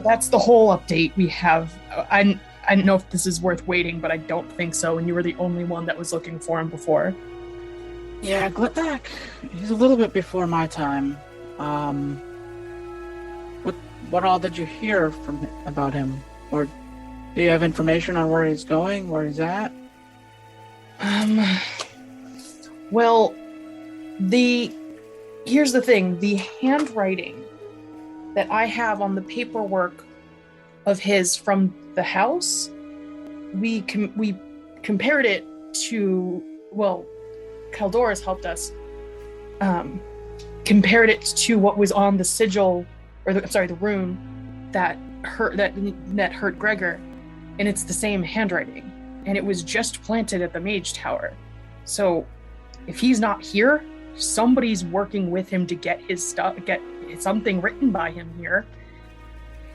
C: that's the whole update we have. I don't know if this is worth waiting, but I don't think so. And you were the only one that was looking for him before.
H: Yeah, Glitback, he's a little bit before my time. What all did you hear about him? Or do you have information on where he's going, where he's at?
C: Well, here's the thing. The handwriting that I have on the paperwork of his from the house, we compared it to, well, Caldoris helped us, compared it to what was on the sigil, or the rune that hurt Gregor, and it's the same handwriting. And it was just planted at the Mage Tower. So if he's not here, somebody's working with him to get his stuff, get something written by him here.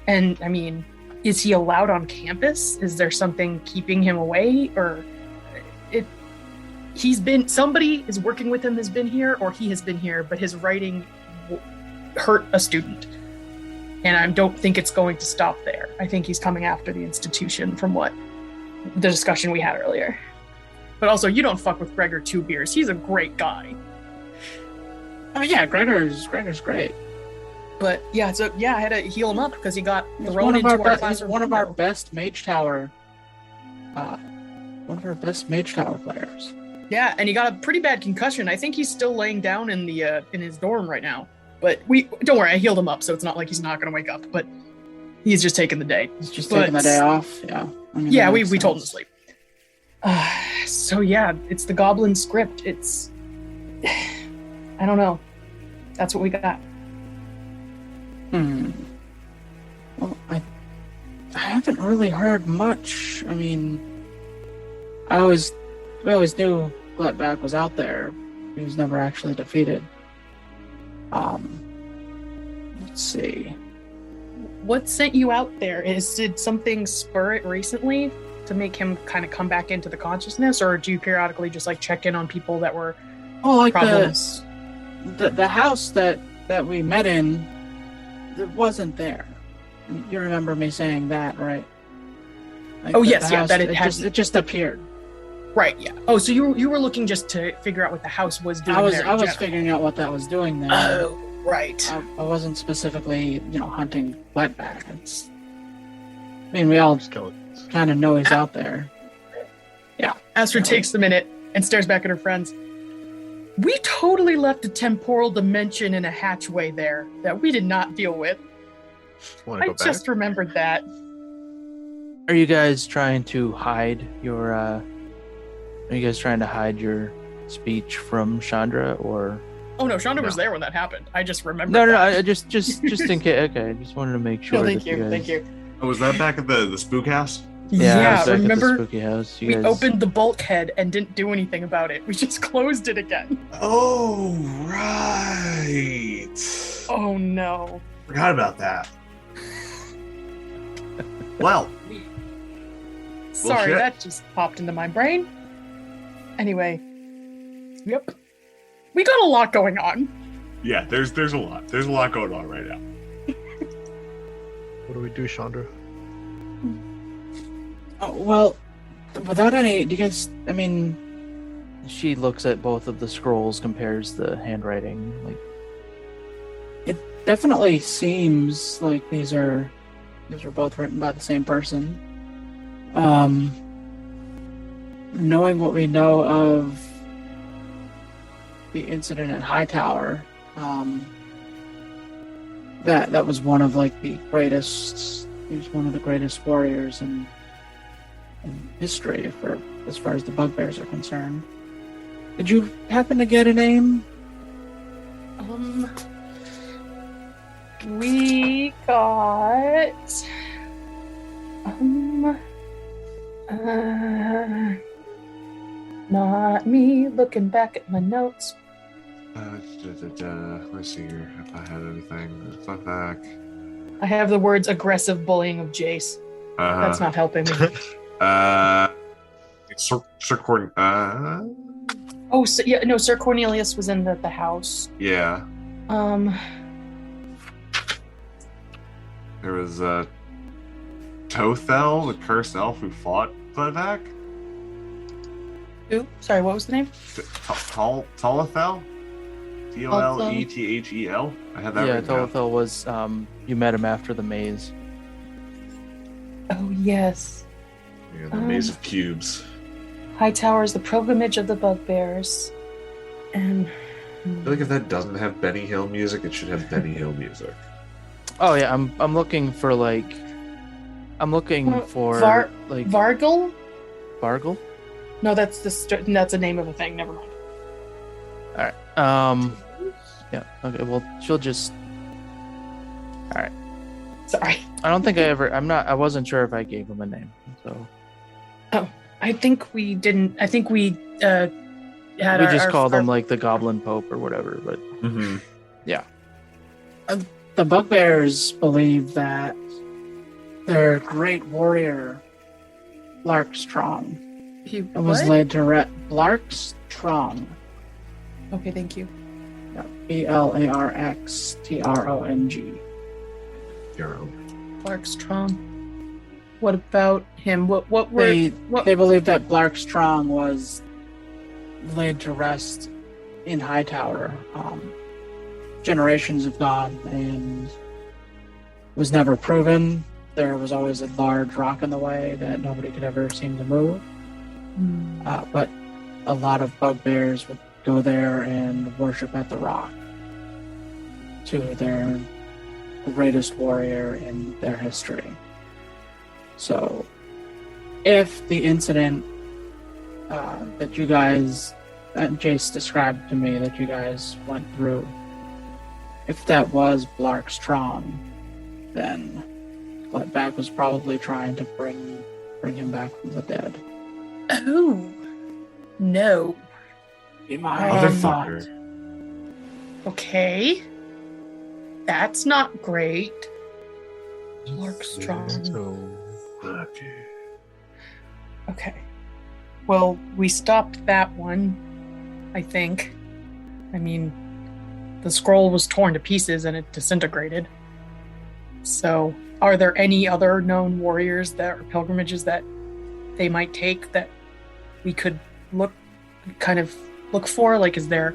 C: And I mean, is he allowed on campus? Is there something keeping him away? Or somebody is working with him, has been here, or he has been here, but his writing hurt a student. And I don't think it's going to stop there. I think he's coming after the institution from what the discussion we had earlier. But also, you don't fuck with Gregor Two Beers. He's a great guy.
H: Oh yeah, Gregor's great.
C: But yeah, so yeah, I had to heal him up because he got
H: He's
C: thrown into our
H: he's
C: classroom.
H: one of our
C: window.
H: best Mage Tower. One of our best Mage Tower players.
C: Yeah, and he got a pretty bad concussion. I think he's still laying down in the in his dorm right now. But don't worry, I healed him up, so it's not like he's not gonna wake up. But he's just taking the day.
H: He's just taking the day off. Yeah. I mean,
C: Yeah,
H: that
C: we
H: makes
C: told him to
H: sense.
C: sleep. So yeah, it's the Goblin script. It's I don't know. That's what we got.
H: Well, I haven't really heard much. I mean, we always knew Gluttback was out there. He was never actually defeated. Let's see.
C: What sent you out there? Did something spur it recently to make him kind of come back into the consciousness, or do you periodically just like check in on people that were
H: Oh, like
C: problems?
H: the house that we met in, it wasn't there. You remember me saying that, right? Like
C: Oh,
H: the
C: yes, yeah,
H: house,
C: that it
H: just appeared.
C: Right, yeah. Oh, so you were looking just to figure out what the house was doing.
H: I was
C: there in
H: I was
C: general.
H: figuring out what that was doing there.
C: Oh, right.
H: I wasn't specifically, hunting Wetback. I mean, we all
E: Skeletons.
H: kind of know he's out there.
C: Astrid takes the minute, and stares back at her friends. We totally left a temporal dimension in a hatchway there that we did not deal with.
E: Want to
C: I
E: go back?
C: just remembered that.
D: Are you guys trying to hide your? Are you guys trying to hide your speech from Chandra, or?
C: Oh no, Shonda was
E: No.
C: there when that happened. I just remembered.
D: No,
C: that.
D: I just in case. Okay, I just wanted to make sure.
C: No, thank
D: that
C: you,
D: guys,
C: thank you.
G: Oh, was that back at the spook house?
D: Yeah, I was back at the
C: remember
D: spooky house. You
C: we
D: guys,
C: opened the bulkhead and didn't do anything about it. We just closed it again.
G: Oh, right.
C: Oh no.
G: Forgot about that. Well,
C: Sorry,
G: shit.
C: that just popped into my brain. Anyway. Yep. We got a lot going on.
G: yeah, there's a lot. There's a lot going on right now.
E: What do we do, Chandra?
H: Oh, well, without any, do you guys? I mean,
D: she looks at both of the scrolls, compares the handwriting. Like,
H: it definitely seems like these are both written by the same person. Knowing what we know of the incident at Hightower, that was one of like the greatest. He was one of the greatest warriors in history for as far as the bugbears are concerned. Did you happen to get a name?
C: We got not me looking back at my notes.
G: Let's see here if I had anything. Fuck back.
C: I have the words aggressive bullying of Jace. That's not helping me.
G: Sir Corden.
C: Oh, so, yeah, no, Sir Cornelius was in the house.
G: Yeah. There was Tothel, the cursed elf who fought Gledvac.
C: Who? Sorry, what was the name?
G: Tolethel? Tollethel? I had that
D: yeah,
G: written down.
D: Tolethel was. You met him after the maze.
C: Oh, yes.
G: Yeah, the maze of cubes.
C: Hightower is the pilgrimage of the bugbears. And
G: I feel like if that doesn't have Benny Hill music, it should have Benny Hill music.
D: Oh yeah, I'm looking for like. I'm looking for like
C: Vargal?
D: Vargal.
C: No, that's that's a name of a thing. Never mind.
D: All right. Yeah. Okay. Well, she'll just. All right.
C: Sorry.
D: I don't think I ever. I wasn't sure if I gave him a name. So.
C: I think we didn't. I think we had.
D: We just called him like the Goblin Pope or whatever. But.
G: Mm-hmm.
D: Yeah.
H: The bugbears believe that their great warrior, Blarkstrong,
C: He
H: was
C: what?
H: laid to rest. Blarkstrong.
C: Okay, thank you.
H: Blarkstrong.
C: Clarkstrong. What about him? What were
H: They
C: what?
H: believe that Blarkstrong was laid to rest in Hightower. Generations have gone and was never proven. There was always a large rock in the way that nobody could ever seem to move. But a lot of bugbears would go there and worship at the rock to their greatest warrior in their history. So, if the incident that you guys, that Jace described to me, that you guys went through, if that was Blarkstrong, then Gledvac was probably trying to bring him back from the dead.
C: Oh no.
H: Be my thought.
G: Motherfucker.
C: Okay. That's not great. Clarkstrong. Okay. Well, we stopped that one, I think. I mean, the scroll was torn to pieces and it disintegrated. So, are there any other known warriors that or pilgrimages that they might take that we could look for? Like, is there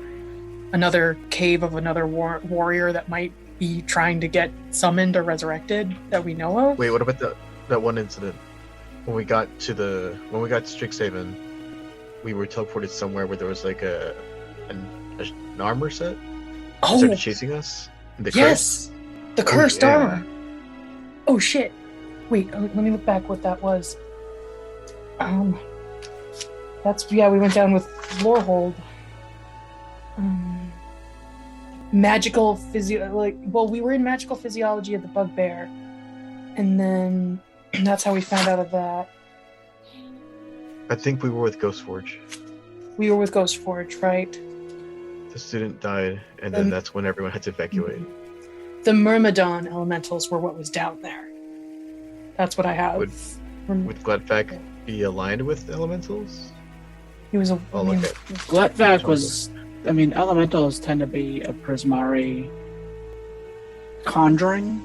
C: another cave of another warrior that might be trying to get summoned or resurrected that we know of?
E: Wait, what about that one incident when we got to Strixhaven? we were teleported somewhere where there was like an armor set.
C: Oh,
E: Started chasing us. The
C: yes, the cursed
E: yeah.
C: armor. Oh shit! Wait, let me look back what that was. That's we went down with Lorehold. Magical we were in magical physiology at the Bugbear, and then that's how we found out of that.
E: I think we were with Ghostforge.
C: We were with Ghostforge, right?
E: The student died, and then that's when everyone had to evacuate.
C: The Myrmidon elementals were what was down there. That's what I have.
E: Would Gladvac be aligned with elementals?
C: He was a.
E: I'll look at.
H: Gletvac was. I mean, elementals tend to be a Prismari conjuring,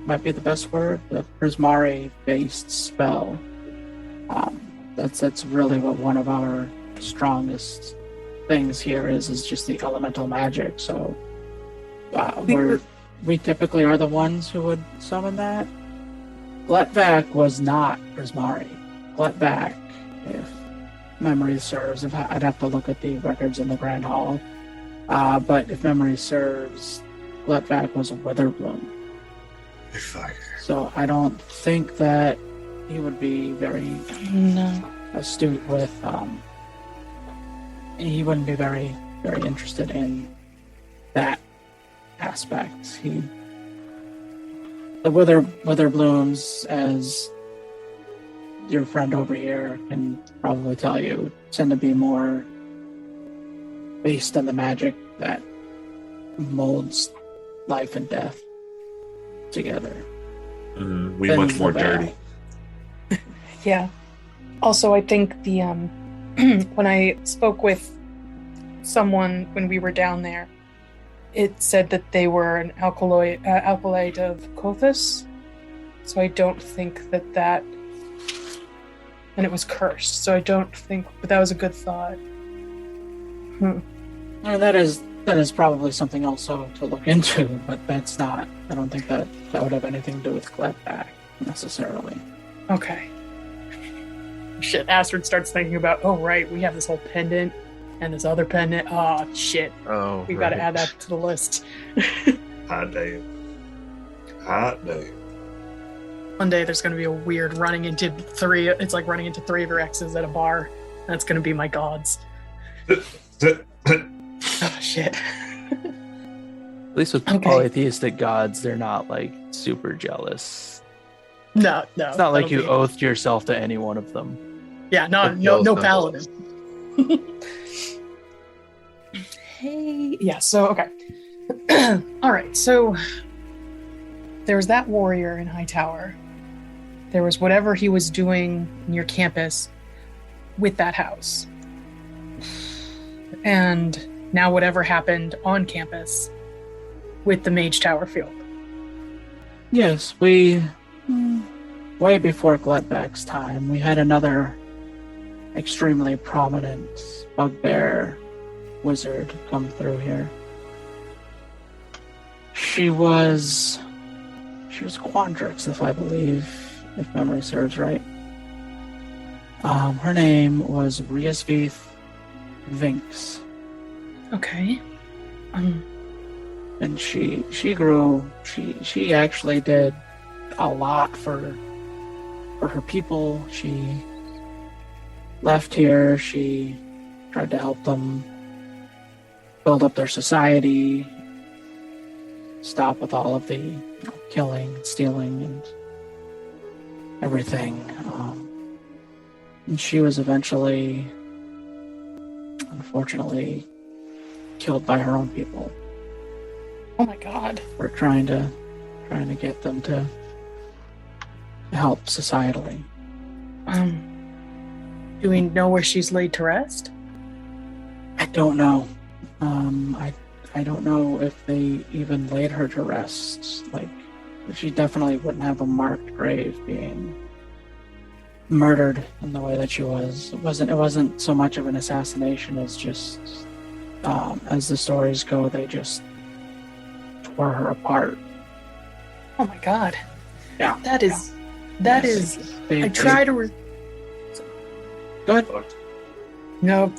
H: might be the best word. The Prismari-based spell. That's really what one of our strongest things here is just the elemental magic. So we typically are the ones who would summon that. Gletvac was not Prismari. Gletvac, if memory serves, I'd have to look at the records in the Grand Hall. But if memory serves, Gletvac was a Witherbloom. So I don't think that he would be very astute with. He wouldn't be very, very interested in that aspect. The Witherblooms, as your friend over here can probably tell you, tend to be more based on the magic that molds life and death together.
G: We much more dirty.
C: Yeah. Also, I think the when I spoke with someone when we were down there, it said that they were an alkaloid of Kothas. So I don't think that and it was cursed. So I don't think, but that was a good thought.
H: Well, that is probably something also to look into, but that's not. I don't think that would have anything to do with Gletvac necessarily.
C: Okay. Shit, Astrid starts thinking about, oh right, we have this whole pendant and this other pendant. Oh shit.
E: Oh,
C: We've got to add that to the list.
G: Hot day. Hot day.
C: One day there's going to be a weird running into three. It's like running into three of your exes at a bar. That's going to be my gods. Oh shit.
A: At least with
C: Okay.
A: polytheistic gods, they're not like super jealous.
C: No.
A: It's not like
C: that'll
A: you
C: be-
A: oath yourself to any one of them.
C: Yeah, no
E: Yell's
C: paladin. Hey. Yeah. So okay. All right. So there was that warrior in Hightower. There was whatever he was doing near campus with that house. And now whatever happened on campus with the Mage Tower field.
H: Yes, way before Gletvac's time, we had another extremely prominent bugbear wizard come through here. She was Quandrix, if I believe, if memory serves right. Her name was Riasvith Vinx.
C: Okay.
H: And she grew. She actually did a lot for her people. She left here. She tried to help them build up their society, stop with all of the killing, stealing, and everything. And she was eventually, unfortunately, killed by her own people.
C: Oh my god.
H: We're trying to get them to help societally.
C: Do we know where she's laid to rest?
H: I don't know. I don't know if they even laid her to rest. Like, she definitely wouldn't have a marked grave being murdered in the way that she was. It wasn't so much of an assassination as just as the stories go, they just tore her apart.
C: Oh my god.
H: Yeah.
C: That is.
H: They-
C: I try to.
H: Go ahead.
C: No,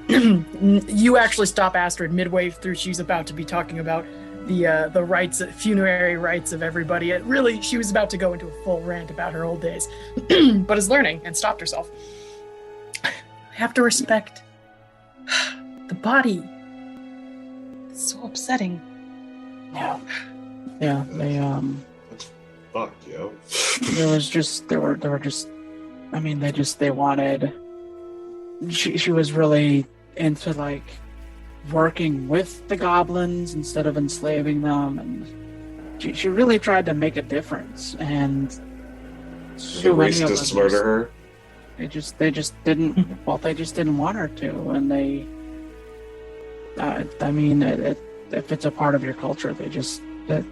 C: you actually stop Astrid midway through. She's about to be talking about the rites, funerary rites of everybody. She was about to go into a full rant about her old days, but is learning and stopped herself. I have to respect the body. It's so upsetting.
H: Yeah. Yeah,
G: Fuck, yo.
H: they wanted, she was really into like working with the goblins instead of enslaving them, and she really tried to make a difference, and
G: The racists murder her.
H: they just didn't they just didn't want her to, and they if it's a part of your culture, they just that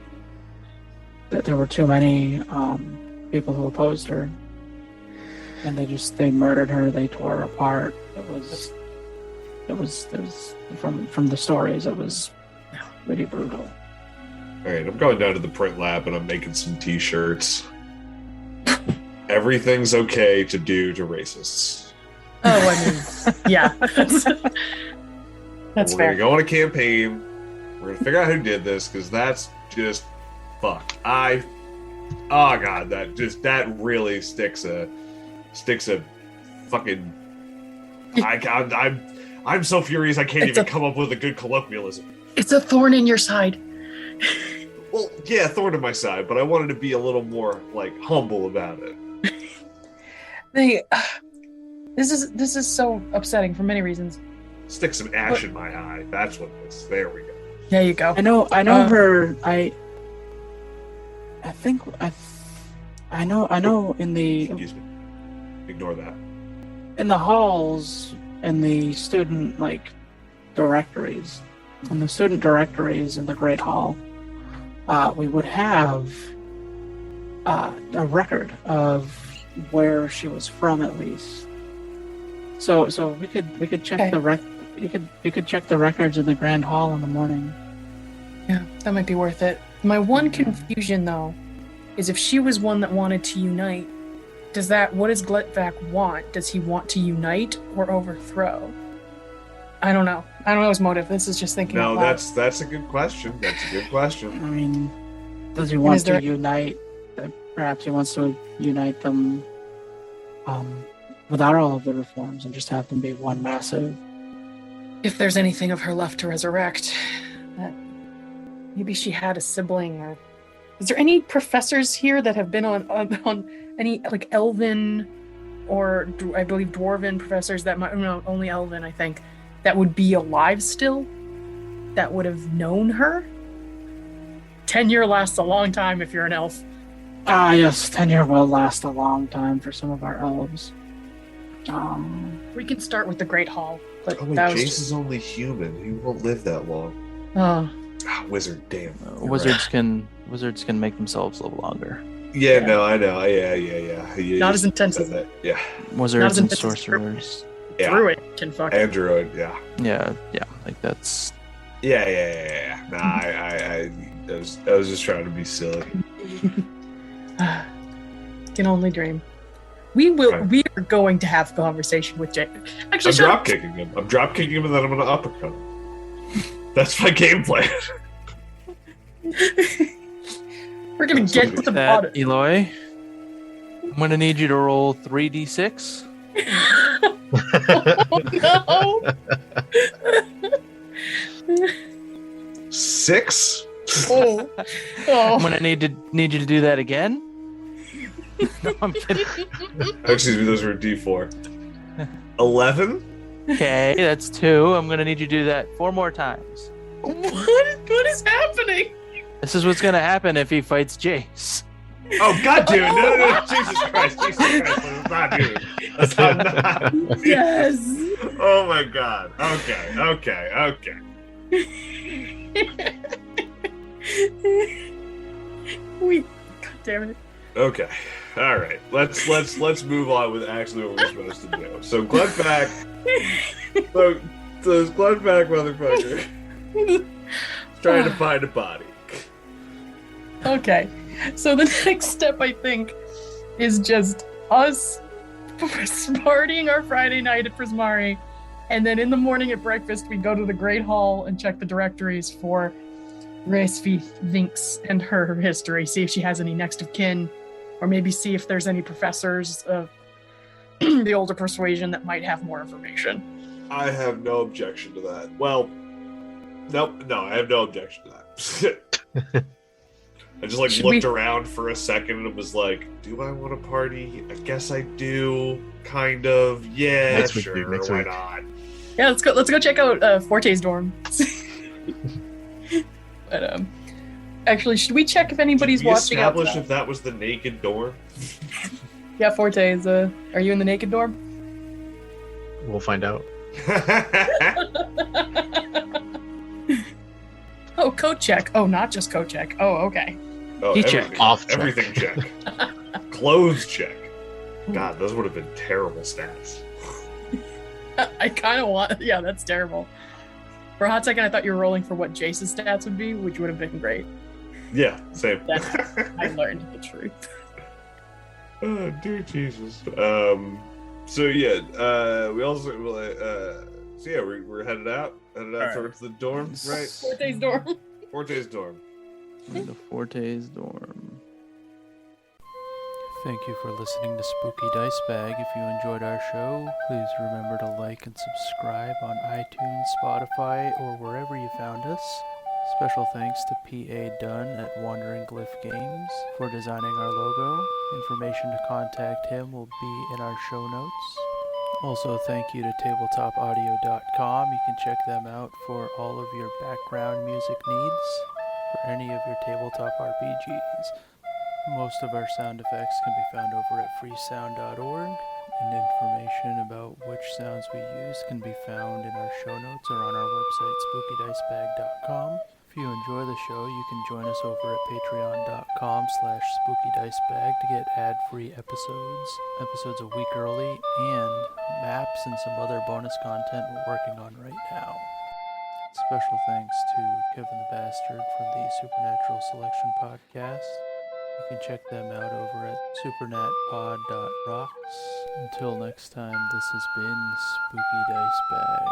H: there were too many people who opposed her, and they murdered her. They tore her apart. It was from the stories. It was pretty brutal.
G: All right, I'm going down to the print lab and I'm making some T-shirts. Everything's okay to do to racists.
C: Oh, I mean, yeah. That's
G: We're
C: fair.
G: gonna go on a campaign. We're gonna figure out who did this because that's just fuck. Oh god, that really sticks a fucking. I'm so furious I can't even come up with a good colloquialism.
C: It's a thorn in your side.
G: Well, yeah, thorn in my side, but I wanted to be a little more like humble about it.
C: This is so upsetting for many reasons.
G: Stick some ash in my eye. That's what it is. There we go.
C: There you go.
H: I know her. I know in the
G: Excuse me. Ignore that.
H: in the halls, in the student directories, in the Great Hall, we would have a record of where she was from, at least. So we could check you could check the records in the Grand Hall in the morning.
C: Yeah, that might be worth it. My one confusion, though, is if she was one that wanted to unite, what does Gletvak want? Does he want to unite or overthrow? I don't know. I don't know his motive. This is just thinking out
G: No,
C: loud.
G: that's a good question. That's a good question.
H: I mean, does he want to unite? Perhaps he wants to unite them without all of the reforms and just have them be one massive.
C: If there's anything of her left to resurrect, that maybe she had a sibling. Or is there any professors here that have been on any Elven or I believe Dwarven professors that might only Elven, I think, that would be alive still, that would have known her? Tenure lasts a long time if you're an elf.
H: Ah, yes, tenure will last a long time for some of our elves.
C: We can start with the Great Hall, but
G: Oh wait,
C: that was
G: Jason's only human. He won't live that long. Wizard, damn. You're
D: Wizards
G: right.
D: can make themselves live longer.
G: Yeah, no, I know. Yeah.
C: not as intensive.
G: Yeah.
D: Wizards and
C: intense as
D: sorcerers.
G: Yeah.
C: Druid can fuck.
G: And druid, yeah.
D: Yeah, like that's.
G: Yeah. Nah, I was just trying to be silly.
C: Can only dream. We are going to have a conversation with Jake. Actually,
G: I'm drop kicking him. And then I'm gonna uppercut him. That's my game plan.
C: We're gonna get to the
D: That,
C: bottom.
D: Eloy, I'm gonna need you to roll 3d6.
C: Oh, no.
G: 6?
C: Oh.
D: I'm gonna need you to do that again. No, I'm kidding.
G: Excuse me, those were a D4. 11?
D: Okay, that's 2. I'm gonna need you to do that 4 more times.
C: What is happening?
D: This is what's gonna happen if he fights Jace.
G: Oh god damn it! No, Jesus Christ, let's not do it. Let's not.
C: Yes.
G: Oh my god. Okay.
C: God damn it.
G: Okay. All right. Let's move on with actually what we're supposed to do. So Glenback. So this Glenback motherfucker is trying to find a body.
C: Okay. So the next step, I think, is just us partying our Friday night at Prismari, And then in the morning at breakfast, we go to the Great Hall and check the directories for Resvi Vinks and her history. See if she has any next of kin, or maybe see if there's any professors of the older persuasion that might have more information.
G: I have no objection to that. Well, nope, no, I have no objection to that. I just like
C: Should
G: looked
C: we-
G: around for a second and was like, "Do I want to party? I guess I do. Kind of. Yeah,
E: Next week,
G: sure.
E: dude, next
G: Why
E: week.
G: not?"
C: Yeah, let's go check out Forte's dorm. But actually, should we check if anybody's
G: Did we
C: watching
G: establish
C: outside?
G: if that was the naked dorm?
C: Yeah, Forte's. Are you in the naked dorm?
E: We'll find out.
C: Oh, coat check. Oh, not just coat check. Oh, okay.
G: Oh,
D: He check.
G: everything,
E: Off check.
G: everything check. Clothes check. God, those would have been terrible stats.
C: I kind of want. Yeah, that's terrible. For a hot second, I thought you were rolling for what Jace's stats would be, which would have been great.
G: Yeah, same.
C: I learned the truth.
G: Oh, dear Jesus. So yeah, we also so yeah, we're headed out
A: Alright.
G: towards the dorm, right?
C: Forte's dorm.
G: Forte's dorm.
D: The Forte's dorm.
A: Thank you for listening to Spooky Dice Bag. If you enjoyed our show, please remember to like and subscribe on iTunes, Spotify, or wherever you found us. Special thanks to P.A. Dunn at Wandering Glyph Games for designing our logo. Information to contact him will be in our show notes. Also, thank you to tabletopaudio.com. You can check them out for all of your background music needs for any of your tabletop RPGs. Most of our sound effects can be found over at freesound.org, and information about which sounds we use can be found in our show notes or on our website, spookydicebag.com. If you enjoy the show, you can join us over at patreon.com/spookydicebag to get ad-free episodes a week early, and maps and some other bonus content we're working on right now. Special thanks to Kevin the Bastard from the Supernatural Selection Podcast. You can check them out over at supernatpod.rocks. Until next time, this has been Spooky Dice Bag.